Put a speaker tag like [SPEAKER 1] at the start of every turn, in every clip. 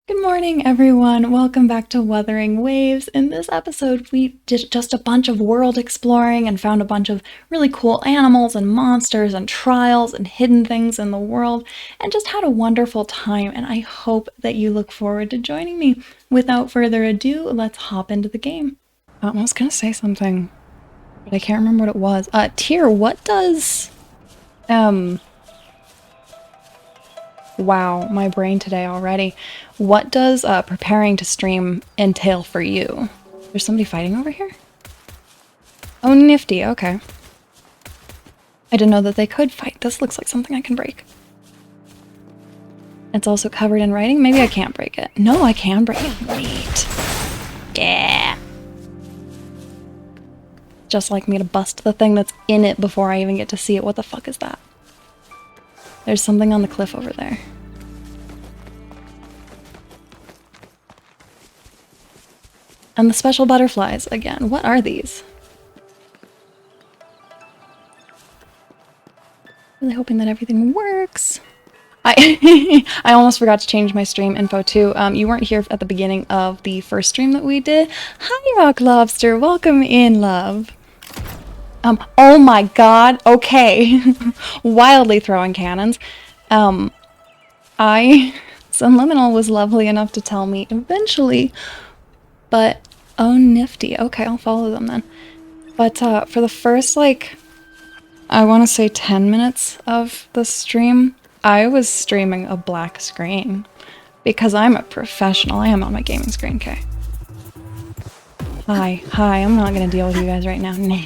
[SPEAKER 1] Good morning, everyone. Welcome back to Wuthering Waves. In this episode, we did just a bunch of world exploring and found a bunch of really cool animals and monsters and trials and hidden things in the world and just had a wonderful time, and I hope that you look forward to joining me. Without further ado, let's hop into the game. I was gonna say something, but I can't remember what it was. Tyr, what does... Wow, my brain today already. What does preparing to stream entail for you? There's somebody fighting over here? Oh, nifty, okay. I didn't know that they could fight. This looks like something I can break. It's also covered in writing. Maybe I can't break it. No, I can break it. Neat. Yeah. Just like me to bust the thing that's in it before I even get to see it. What the fuck is that? There's something on the cliff over there. And the special butterflies, again. What are these? Really hoping that everything works. I almost forgot to change my stream info too. You weren't here at the beginning of the first stream that we did. Hi, Rock Lobster. Welcome in, love. Oh my god. Okay. Wildly throwing cannons. Subliminal was lovely enough to tell me eventually, but oh nifty. Okay, I'll follow them then. But for the first, like, I want to say 10 minutes of the stream, I was streaming a black screen because I'm a professional. I am on my gaming screen, okay? Hi, I'm not gonna deal with you guys right now. Nah.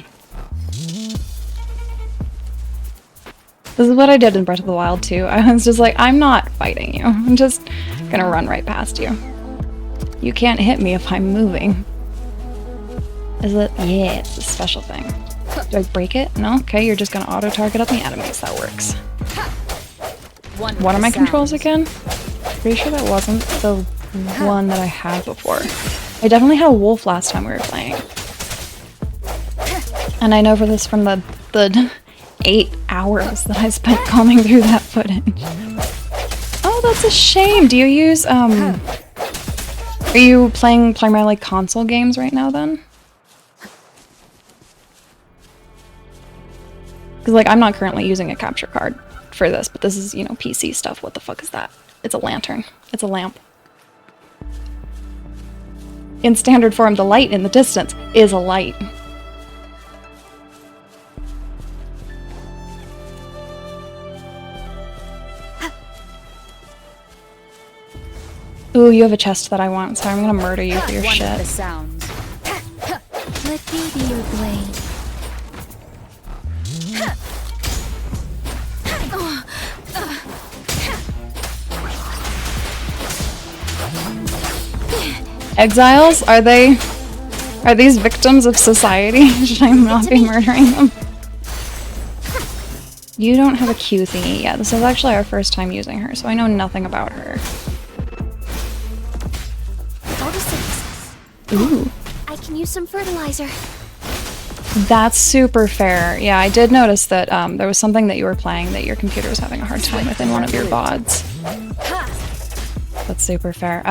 [SPEAKER 1] This is what I did in Breath of the Wild too. I was just like, I'm not fighting you. I'm just gonna run right past you. You can't hit me if I'm moving. Is it? Yeah, it's a special thing. Do I break it? No? Okay, you're just gonna auto-target up the enemies. That works. What are my controls again? Pretty sure that wasn't the one that I had before. I definitely had a wolf last time we were playing. And I know for this from the 8 hours that I spent combing through that footage. Oh, that's a shame. Do you use, are you playing primarily console games right now then? Because, like, I'm not currently using a capture card for this, but this is, you know, PC stuff. What the fuck is that? It's a lantern. It's a lamp. In standard form, the light in the distance is a light. Ooh, you have a chest that I want, so I'm gonna murder you for your shit.
[SPEAKER 2] The sounds. Let me be your blade.
[SPEAKER 1] Exiles? Are these victims of society? Should I not be murdering them? You don't have a Q thingy yet. This is actually our first time using her, so I know nothing about her. Ooh.
[SPEAKER 2] I can use some fertilizer.
[SPEAKER 1] That's super fair. Yeah, I did notice that there was something that you were playing that your computer was having a hard time with in one of your VODs. That's super fair.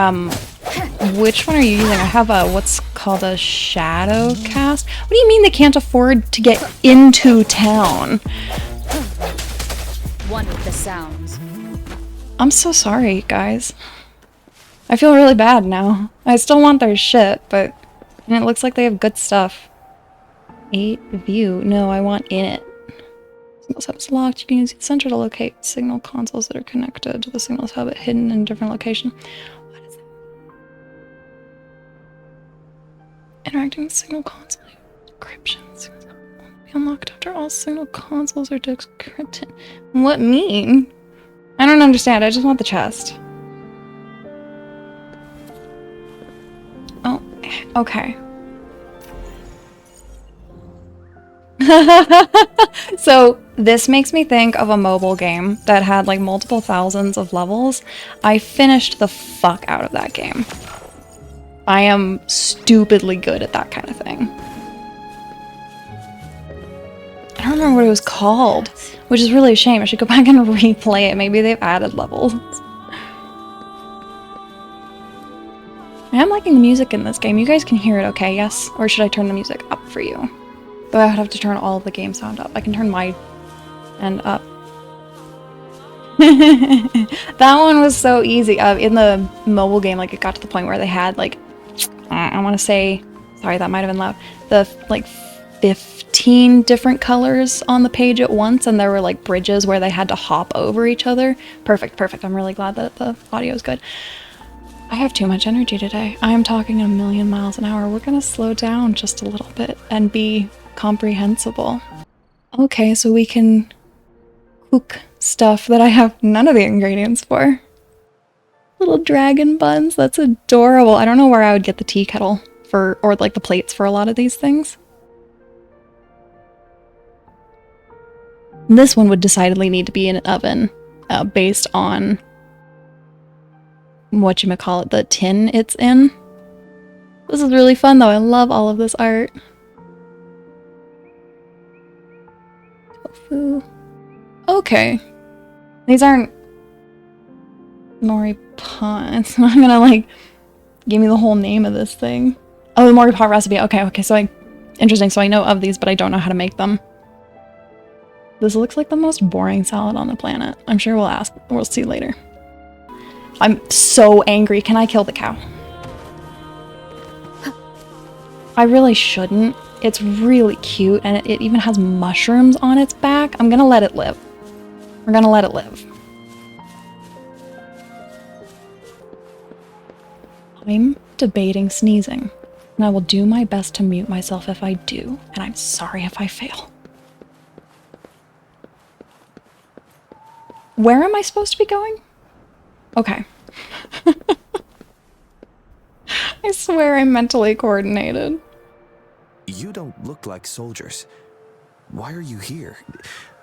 [SPEAKER 1] Which one are you using? I have a, what's called a shadow cast. What do you mean they can't afford to get into town?
[SPEAKER 2] One with the sounds.
[SPEAKER 1] I'm so sorry, guys. I feel really bad now. I still want their shit, but and it looks like they have good stuff. 8 view. No, I want in it. Signals hub is locked. You can use the center to locate signal consoles that are connected to the signals hub at hidden in a different location. What is that? Interacting with signal console. Decryption. Signals hub will be unlocked after all signal consoles are decrypted. What mean? I don't understand. I just want the chest. Oh, okay. So this makes me think of a mobile game that had like multiple thousands of levels. I finished the fuck out of that game. I am stupidly good at that kind of thing. I don't remember what it was called, which is really a shame. I should go back and replay it. Maybe they've added levels. I am liking the music in this game. You guys can hear it okay, yes? Or should I turn the music up for you? Though I would have to turn all of the game sound up. I can turn my end up. That one was so easy. In the mobile game, like, it got to the point where they had, like, I want to say, sorry, that might have been loud, the, like, 15 different colors on the page at once, and there were, like, bridges where they had to hop over each other. Perfect, perfect. I'm really glad that the audio is good. I have too much energy today. I am talking a million miles an hour. We're gonna slow down just a little bit and be comprehensible. Okay, so we can cook stuff that I have none of the ingredients for. Little dragon buns, that's adorable. I don't know where I would get the tea kettle for, or like the plates for a lot of these things. This one would decidedly need to be in an oven, based on whatchamacallit, the tin it's in. This is really fun though, I love all of this art. Tofu. Okay. These aren't nori pot. It's not gonna like give me the whole name of this thing. Oh, the nori pot recipe. Okay, so interesting. So I know of these, but I don't know how to make them. This looks like the most boring salad on the planet. I'm sure we'll see later. I'm so angry. Can I kill the cow? I really shouldn't. It's really cute, and it even has mushrooms on its back. I'm gonna let it live. We're gonna let it live. I'm debating sneezing, and I will do my best to mute myself if I do, and I'm sorry if I fail. Where am I supposed to be going? Okay. I swear I'm mentally coordinated.
[SPEAKER 3] You don't look like soldiers. Why are you here?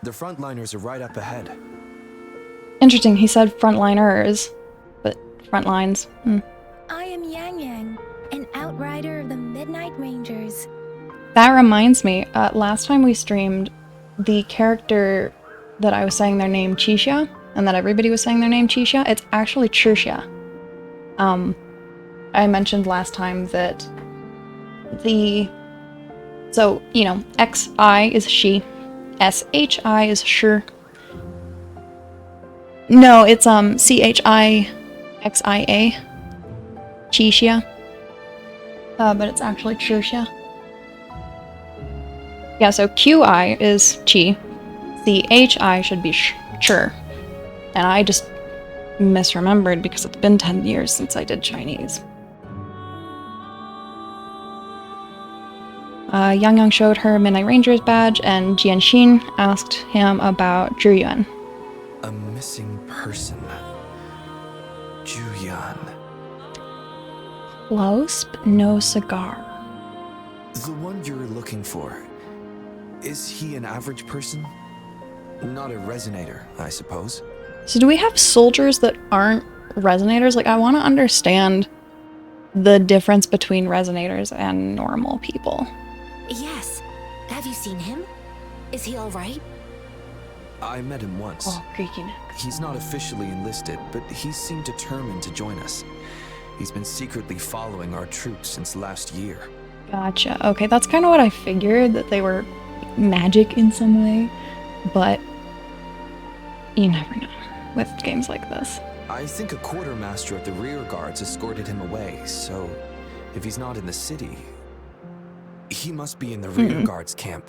[SPEAKER 3] The frontliners are right up ahead.
[SPEAKER 1] Interesting, he said frontliners, but front lines.
[SPEAKER 2] I am Yang Yang, an outrider of the Midnight Rangers.
[SPEAKER 1] That reminds me, last time we streamed, the character that I was saying their name Chisha, and that everybody was saying their name Chisha, it's actually Chirsha. I mentioned last time that so, you know, XI is she, SHI is sure. No, it's CHIXIA, Chisha. But it's actually Chirsha. Yeah, so QI is Chi, CHI should be Chur. And I just misremembered because it's been 10 years since I did Chinese. Yang Yang showed her Midnight Ranger's badge, and Jianxin asked him about Zhiyuan.
[SPEAKER 3] A missing person. Juyan.
[SPEAKER 1] Close, but no cigar.
[SPEAKER 3] The one you're looking for. Is he an average person? Not a resonator, I suppose.
[SPEAKER 1] So do we have soldiers that aren't resonators? Like, I want to understand the difference between resonators and normal people.
[SPEAKER 4] Yes. Have you seen him? Is he all right?
[SPEAKER 3] I met him once.
[SPEAKER 1] Oh, creaky neck.
[SPEAKER 3] He's not officially enlisted, but he seemed determined to join us. He's been secretly following our troops since last year.
[SPEAKER 1] Gotcha. Okay, that's kind of what I figured, that they were magic in some way, but you never know with games like this.
[SPEAKER 3] I think a quartermaster of the rear guards escorted him away, so if he's not in the city, he must be in the rear guards camp.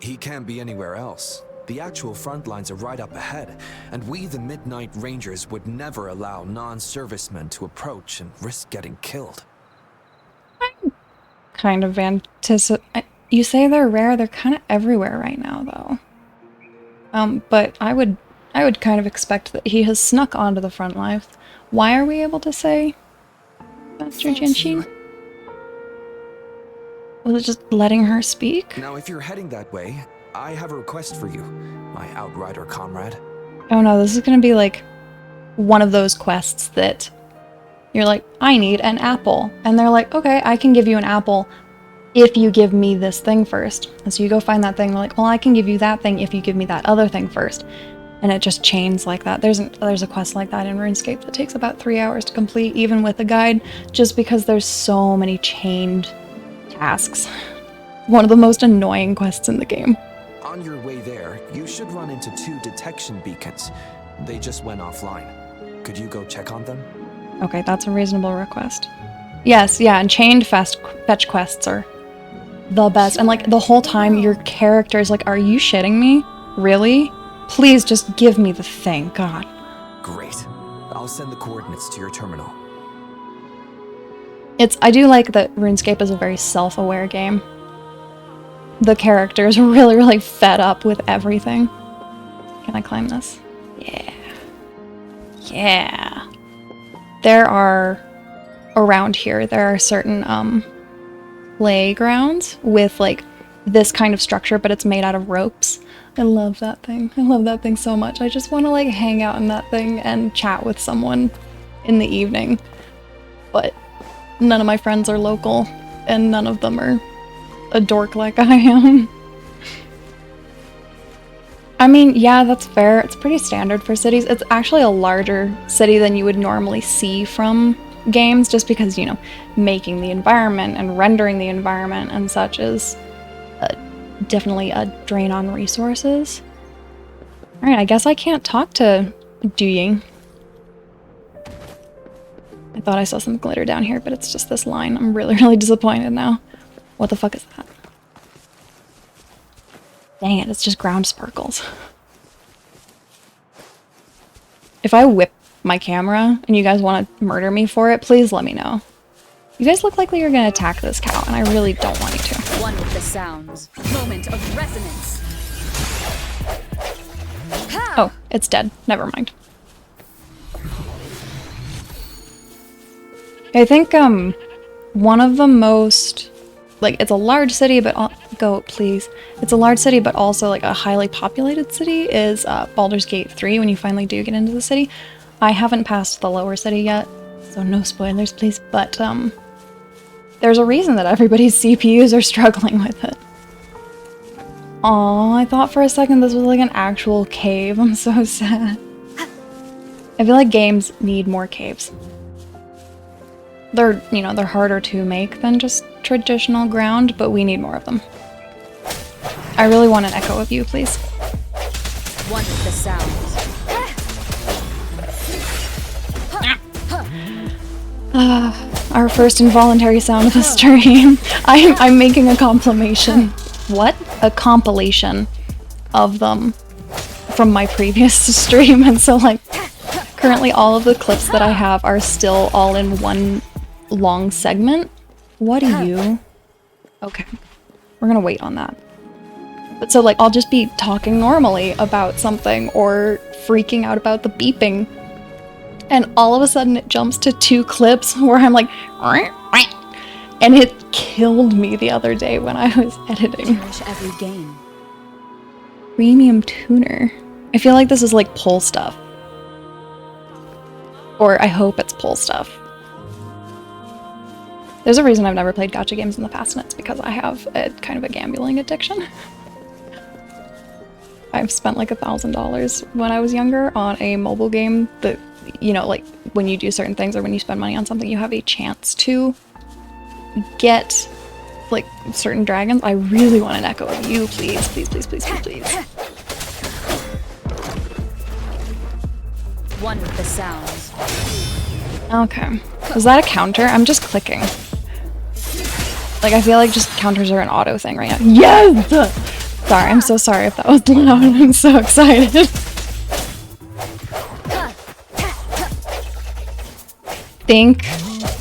[SPEAKER 3] He can't be anywhere else. The actual front lines are right up ahead, and we, the Midnight Rangers, would never allow non-servicemen to approach and risk getting killed.
[SPEAKER 1] I'm kind of you say they're rare, they're kind of everywhere right now, though. But I would kind of expect that he has snuck onto the front lines. Why are we able to say Master Jianxin? Was it just letting her speak?
[SPEAKER 3] Now, if you're heading that way, I have a request for you, my outrider comrade.
[SPEAKER 1] Oh no, this is gonna be like one of those quests that you're like, I need an apple. And they're like, okay, I can give you an apple if you give me this thing first. And so you go find that thing, they're like, well, I can give you that thing if you give me that other thing first. and it just chains like that. There's a quest like that in RuneScape that takes about 3 hours to complete, even with a guide, just because there's so many chained tasks. One of the most annoying quests in the game.
[SPEAKER 3] On your way there, you should run into 2 detection beacons. They just went offline. Could you go check on them?
[SPEAKER 1] Okay, that's a reasonable request. Yes, yeah, and chained fetch quests are the best. And like the whole time your character is like, are you shitting me? Really? Please just give me the thing, God.
[SPEAKER 3] Great. I'll send the coordinates to your terminal.
[SPEAKER 1] I do like that RuneScape is a very self-aware game. The characters are really, really fed up with everything. Can I climb this? Yeah. Yeah. There are, around here, there are certain playgrounds with like this kind of structure, but it's made out of ropes. I love that thing. I love that thing so much. I just want to like hang out in that thing and chat with someone in the evening. But none of my friends are local, and none of them are a dork like I am. I mean, yeah, that's fair. It's pretty standard for cities. It's actually a larger city than you would normally see from games, just because, you know, making the environment and rendering the environment and such is definitely a drain on resources. Alright, I guess I can't talk to Duying. I thought I saw some glitter down here, but it's just this line. I'm really, really disappointed now. What the fuck is that? Dang it, it's just ground sparkles. If I whip my camera and you guys want to murder me for it, please let me know. You guys look like you're gonna attack this cow, and I really don't want you to.
[SPEAKER 5] One with the sounds. Moment of resonance.
[SPEAKER 1] Oh, it's dead. Never mind. I think, one of the most... Like, it's a large city, but... Go, please. It's a large city, but also, like, a highly populated city is Baldur's Gate 3, when you finally do get into the city. I haven't passed the lower city yet, so no spoilers, please. But, there's a reason that everybody's CPUs are struggling with it. Aw, I thought for a second this was, like, an actual cave. I'm so sad. I feel like games need more caves. They're, you know, they're harder to make than just traditional ground, but we need more of them. I really want an echo of you, please.
[SPEAKER 5] One with the sounds.
[SPEAKER 1] Our first involuntary sound of the stream. I'm making a compilation. What? A compilation of them from my previous stream, and so like currently all of the clips that I have are still all in one long segment. What are you? Okay. We're gonna wait on that. But so like I'll just be talking normally about something or freaking out about the beeping. And all of a sudden it jumps to 2 clips where I'm like, and it killed me the other day when I was editing.
[SPEAKER 5] Cherish every game.
[SPEAKER 1] Premium tuner. I feel like this is like pull stuff. Or I hope it's pull stuff. There's a reason I've never played gacha games in the past, and it's because I have a kind of a gambling addiction. I've spent like $1,000 when I was younger on a mobile game that, you know, like when you do certain things or when you spend money on something, you have a chance to get like certain dragons. I really want an echo of you, please, please, please, please, please, please.
[SPEAKER 5] One with the sounds.
[SPEAKER 1] Okay. Was that a counter? I'm just clicking. Like, I feel like just counters are an auto thing right now. Yes! Sorry, I'm so sorry if that was loud. I'm so excited. Think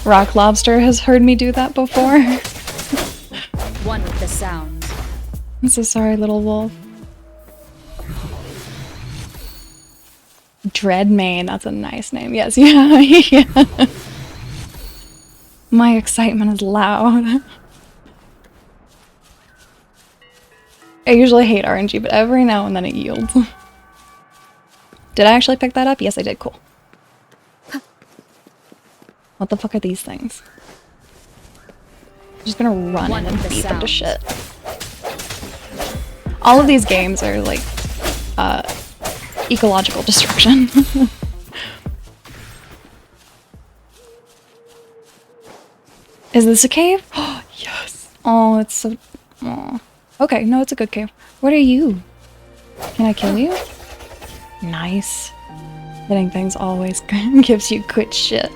[SPEAKER 1] Rock Lobster has heard me do that before.
[SPEAKER 5] One with the sounds.
[SPEAKER 1] I'm so sorry, little wolf. Dreadmane, that's a nice name. Yes, yeah, yeah. My excitement is loud. I usually hate RNG, but every now and then it yields. Did I actually pick that up? Yes, I did. Cool. What the fuck are these things? I'm just gonna run in and beat them to shit. All of these games are like, ecological destruction. Is this a cave? Oh, yes. Oh, it's so... Oh. Okay, no, it's a good cave. What are you? Can I kill you? Nice. Hitting things always gives you good shit.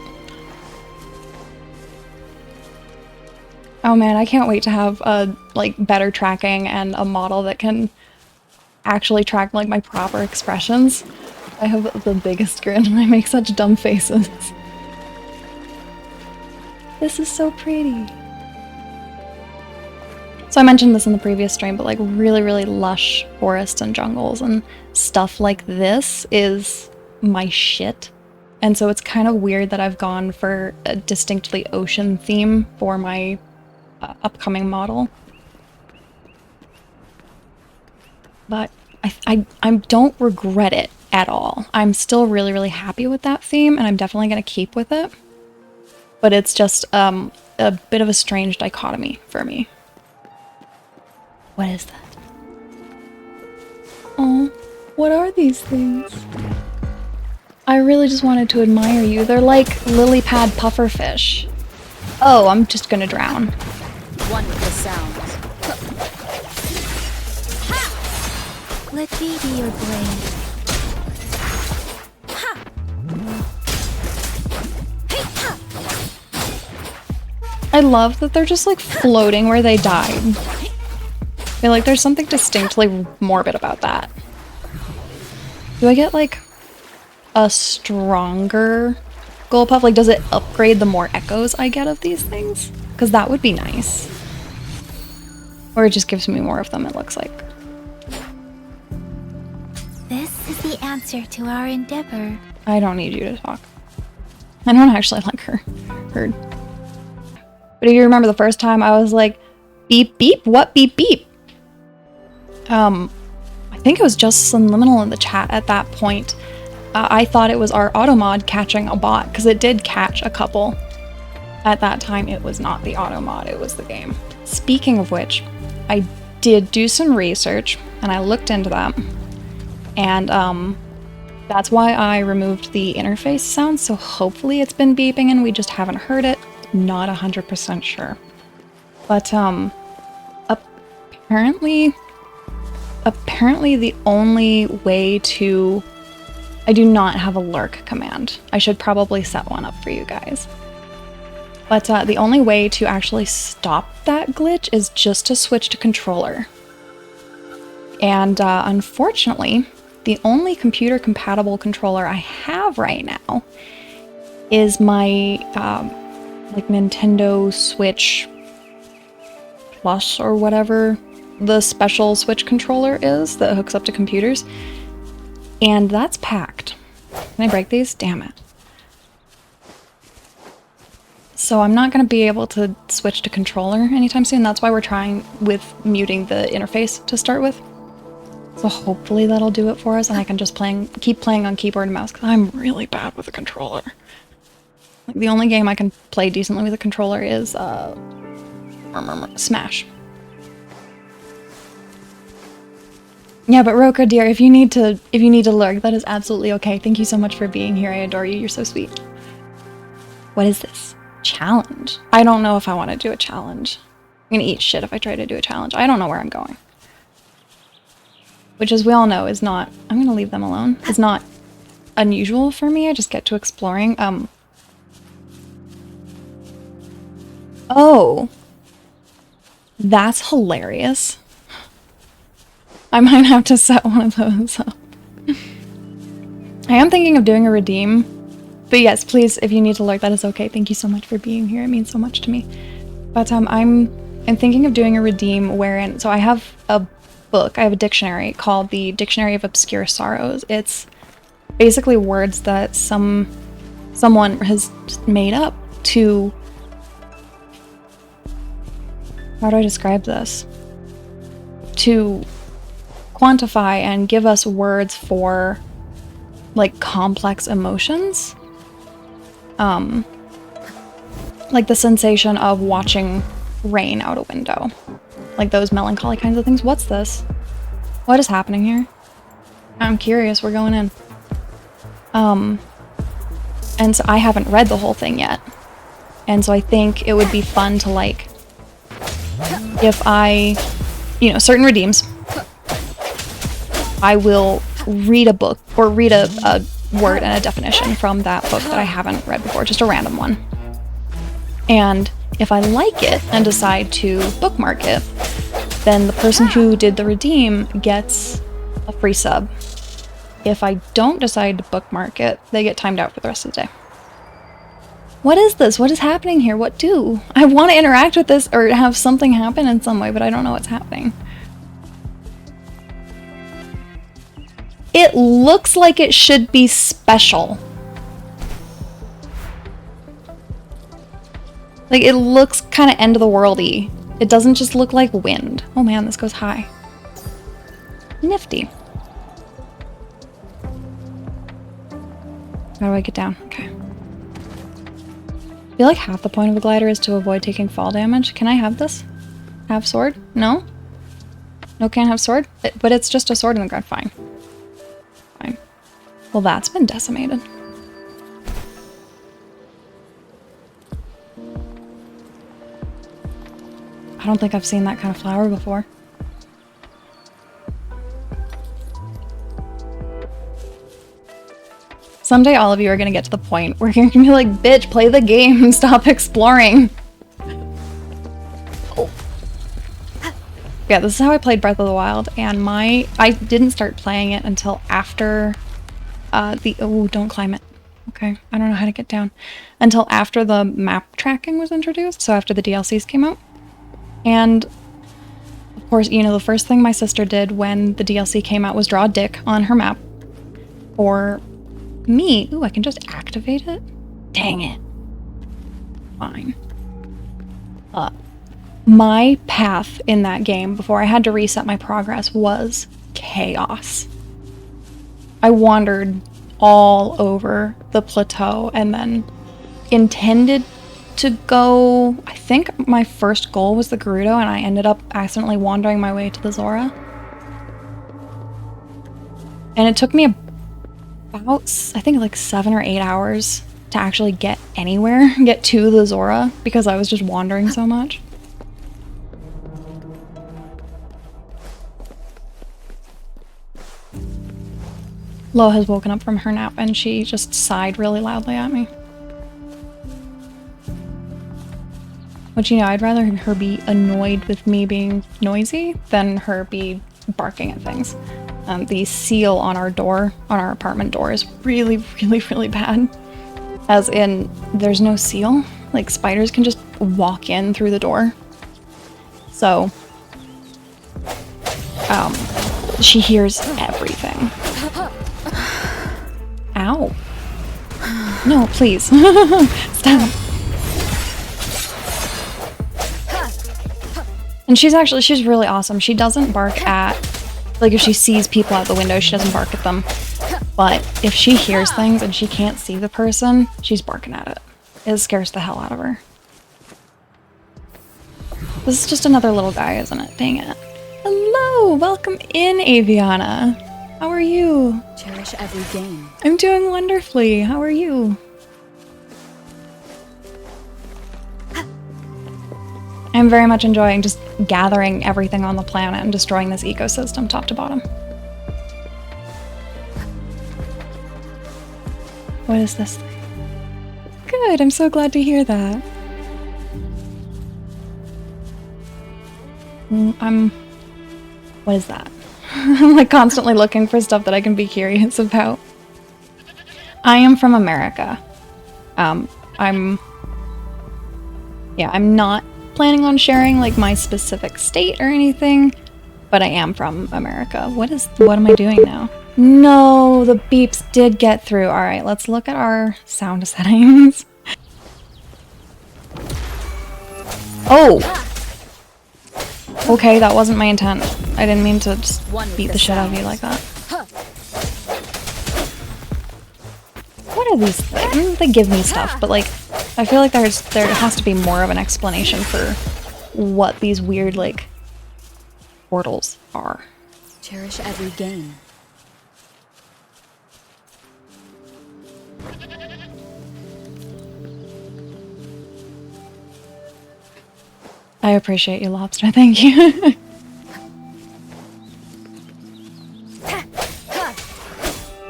[SPEAKER 1] Oh man, I can't wait to have like better tracking and a model that can actually track like my proper expressions. I have the biggest grin and I make such dumb faces. This is so pretty. So I mentioned this in the previous stream, but like really, really lush forests and jungles and stuff like this is my shit. And so it's kind of weird that I've gone for a distinctly ocean theme for my upcoming model. But I don't regret it at all. I'm still really, really happy with that theme and I'm definitely going to keep with it. But it's just a bit of a strange dichotomy for me. What is that? Oh, what are these things? I really just wanted to admire you. They're like lily pad pufferfish. Oh, I'm just gonna drown.
[SPEAKER 5] One with the sounds.
[SPEAKER 2] Let me be your blade.
[SPEAKER 1] I love that they're just like floating where they died. I feel like there's something distinctly morbid about that. Do I get like a stronger gold puff? Like, does it upgrade the more echoes I get of these things? Because that would be nice. Or it just gives me more of them, it looks like.
[SPEAKER 2] This is the answer to our endeavor.
[SPEAKER 1] I don't need you to talk. I don't actually like her. Heard. But if you remember the first time, I was like, beep beep, what beep beep? I think it was just subliminal in the chat at that point. I thought it was our automod catching a bot, because it did catch a couple. At that time, it was not the automod, it was the game. Speaking of which, I did do some research, and I looked into that. And that's why I removed the interface sound, so hopefully it's been beeping and we just haven't heard it. Not 100% sure. But apparently the only way to... I do not have a lurk command. I should probably set one up for you guys. But the only way to actually stop that glitch is just to switch to controller. And unfortunately, the only computer compatible controller I have right now is my like Nintendo Switch Plus or whatever the special Switch controller is that hooks up to computers. And that's packed. Can I break these? Damn it. So I'm not going to be able to switch to controller anytime soon. That's why we're trying with muting the interface to start with. So hopefully that'll do it for us and I can just keep playing on keyboard and mouse because I'm really bad with a controller. Like, the only game I can play decently with a controller is Smash. Yeah, but Roka dear, if you need to lurk, that is absolutely okay. Thank you so much for being here. I adore you. You're so sweet. What is this? Challenge? I don't know if I want to do a challenge. I'm gonna eat shit if I try to do a challenge. I don't know where I'm going. Which, as we all know, is not... I'm gonna leave them alone. It's not unusual for me. I just get to exploring. Oh. That's hilarious. I might have to set one of those up. I am thinking of doing a redeem. But yes, please, if you need to lurk, that is okay. Thank you so much for being here. It means so much to me. But I'm thinking of doing a redeem wherein... So I have a book, I have a dictionary called the Dictionary of Obscure Sorrows. It's basically words that someone has made up to... How do I describe this? To quantify and give us words for, like, complex emotions. Like the sensation of watching rain out a window. Like those melancholy kinds of things. What's this? What is happening here? I'm curious. We're going in. And so I haven't read the whole thing yet. And so I think it would be fun to, like, if I, you know, certain redeems, I will read a book or read a word and a definition from that book that I haven't read before, just a random one. And if I like it and decide to bookmark it, then the person who did the redeem gets a free sub. If I don't decide to bookmark it, they get timed out for the rest of the day. What is this? What is happening here? What do? I want to interact with this or have something happen in some way, but I don't know what's happening. It looks like it should be special. Like, it looks kind of end of the world-y. It doesn't just look like wind. Oh man, this goes high. Nifty. How do I get down? Okay. I feel like half the point of a glider is to avoid taking fall damage. Can I have this? Have sword? No? No, can't have sword? But it's just a sword in the ground. Fine. Fine. Well, that's been decimated. I don't think I've seen that kind of flower before. Someday all of you are gonna get to the point where you're gonna be like, bitch, play the game and stop exploring. Oh. Yeah, this is how I played Breath of the Wild, and I didn't start playing it until after oh, don't climb it. Okay, I don't know how to get down. Until after the map tracking was introduced, so after the DLCs came out. And of course, you know, the first thing my sister did when the DLC came out was draw a dick on her map. Or me. Ooh, I can just activate it? Dang it. Fine. My path in that game, before I had to reset my progress, was chaos. I wandered all over the plateau and then intended to go... I think my first goal was the Gerudo, and I ended up accidentally wandering my way to the Zora. And it took me about, I think, like 7 or 8 hours to actually get anywhere, get to the Zora, because I was just wandering so much. Lo has woken up from her nap and she just sighed really loudly at me. Which, you know, I'd rather her be annoyed with me being noisy than her be barking at things. The seal on our door, on our apartment door, is really, really, really bad. As in, there's no seal. Like, spiders can just walk in through the door. So, she hears everything. Ow. No, please. Stop. And she's really awesome. She doesn't bark at, like, if she sees people out the window, she doesn't bark at them. But if she hears things and she can't see the person, she's barking at it. It scares the hell out of her. This is just another little guy, isn't it? Dang it. Hello! Welcome in, Aviana. How are you?
[SPEAKER 5] Cherish every game.
[SPEAKER 1] I'm doing wonderfully. How are you? I'm very much enjoying just gathering everything on the planet and destroying this ecosystem top to bottom. What is this thing? Good, I'm so glad to hear that. What is that? I'm like constantly looking for stuff that I can be curious about. I am from America. I'm not planning on sharing like my specific state or anything, but I am from America. What am I doing now? No, the beeps did get through. All right, let's look at our sound settings. Oh! Okay, that wasn't my intent. I didn't mean to just beat the shit out of you like that. What are these things? They give me stuff, but like, I feel like there has to be more of an explanation for what these weird, like, portals are.
[SPEAKER 5] Cherish every game.
[SPEAKER 1] I appreciate you, Lobster. Thank you.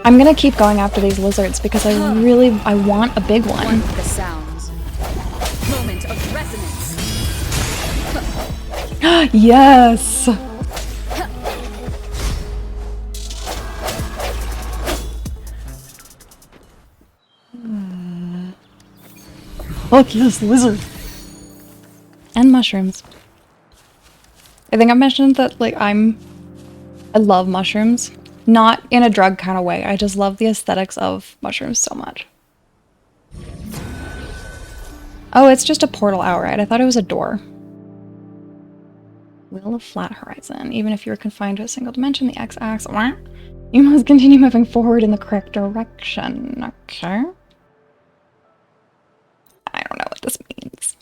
[SPEAKER 1] I'm gonna keep going after these lizards because I want a big
[SPEAKER 5] One
[SPEAKER 1] one.
[SPEAKER 5] with the sounds. Moment of resonance.
[SPEAKER 1] Yes! Fuck yes, lizard! And mushrooms. I think I mentioned that, like, I love mushrooms. Not in a drug kind of way. I just love the aesthetics of mushrooms so much. Oh, it's just a portal outright. I thought it was a door. Wheel of Flat Horizon. Even if you are confined to a single dimension, the x-axis, you must continue moving forward in the correct direction. Okay. I don't know what this means.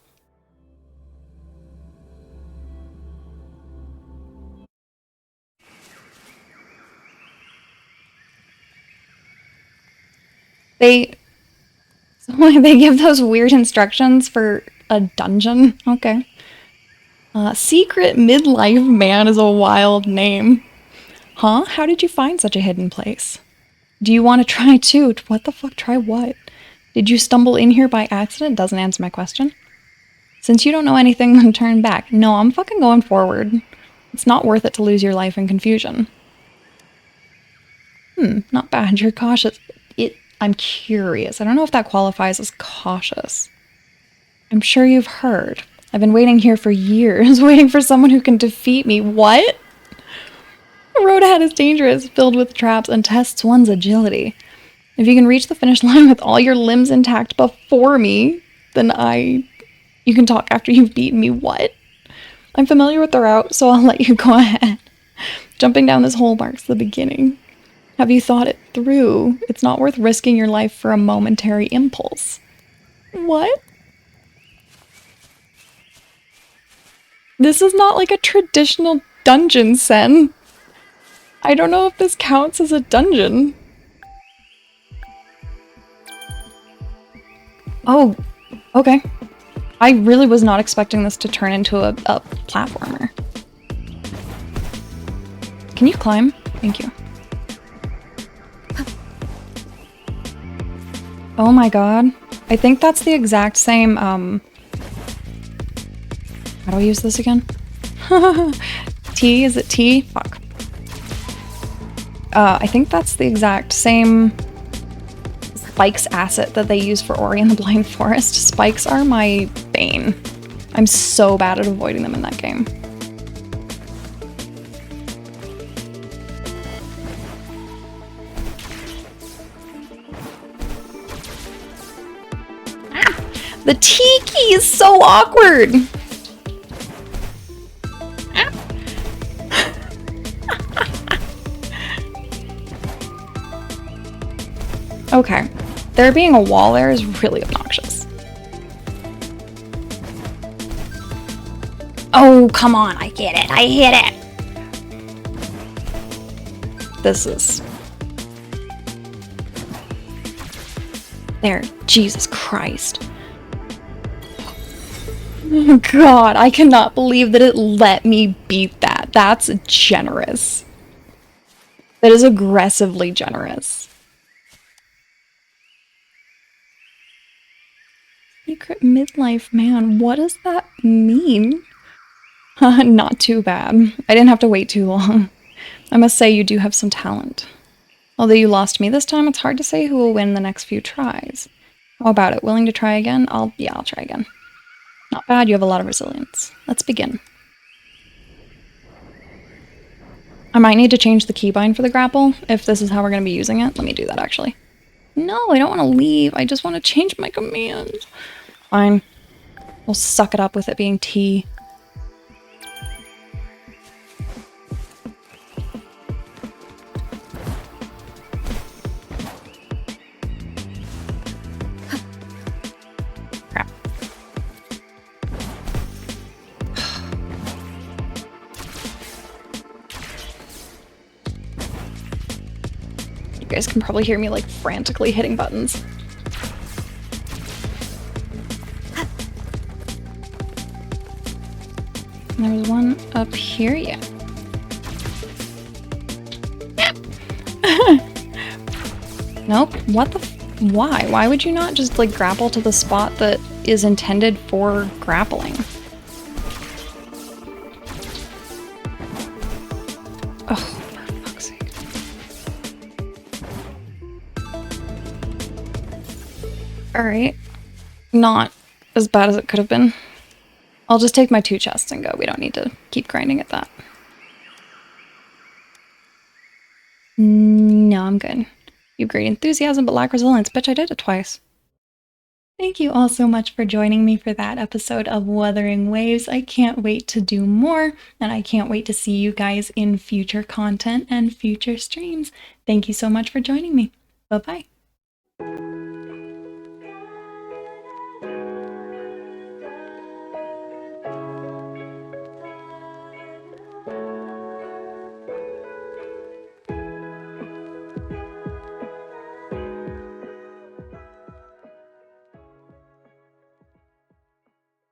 [SPEAKER 1] They give those weird instructions for a dungeon. Okay. Secret Midlife Man is a wild name. Huh? How did you find such a hidden place? Do you want to try too? What the fuck? Try what? Did you stumble in here by accident? Doesn't answer my question. Since you don't know anything, then turn back. No, I'm fucking going forward. It's not worth it to lose your life in confusion. Not bad. You're cautious. I'm curious. I don't know if that qualifies as cautious. I'm sure you've heard. I've been waiting here for years, waiting for someone who can defeat me. What? The road ahead is dangerous, filled with traps, and tests one's agility. If you can reach the finish line with all your limbs intact before me, then you can talk after you've beaten me. What? I'm familiar with the route, so I'll let you go ahead. Jumping down this hole marks the beginning. Have you thought it through? It's not worth risking your life for a momentary impulse. What? This is not like a traditional dungeon, Sen. I don't know if this counts as a dungeon. Oh, okay. I really was not expecting this to turn into a platformer. Can you climb? Thank you. Oh my god. I think that's the exact same, how do I use this again? T? Is it T? Fuck. I think that's the exact same spikes asset that they use for Ori and the Blind Forest. Spikes are my bane. I'm so bad at avoiding them in that game. The T key is so awkward! Okay. There being a wall there is really obnoxious. Oh, come on, I get it, I hit it! This is... There, Jesus Christ. Oh god, I cannot believe that it let me beat that. That's generous. That is aggressively generous. Secret Midlife Man, what does that mean? Not too bad. I didn't have to wait too long. I must say you do have some talent. Although you lost me this time, it's hard to say who will win the next few tries. How about it? Willing to try again? I'll try again. Not bad, you have a lot of resilience. Let's begin. I might need to change the keybind for the grapple, if this is how we're going to be using it. Let me do that, actually. No, I don't want to leave. I just want to change my command. Fine. We'll suck it up with it being T. Crap. You guys can probably hear me like frantically hitting buttons. And there was one up here, yeah. Nope. What the why? Why would you not just like grapple to the spot that is intended for grappling? Oh, for fuck's sake. Alright. Not as bad as it could have been. I'll just take my 2 chests and go. We don't need to keep grinding at that. No, I'm good. You have great enthusiasm, but lack resilience. Bitch, I did it twice. Thank you all so much for joining me for that episode of Wuthering Waves. I can't wait to do more, and I can't wait to see you guys in future content and future streams. Thank you so much for joining me. Bye-bye.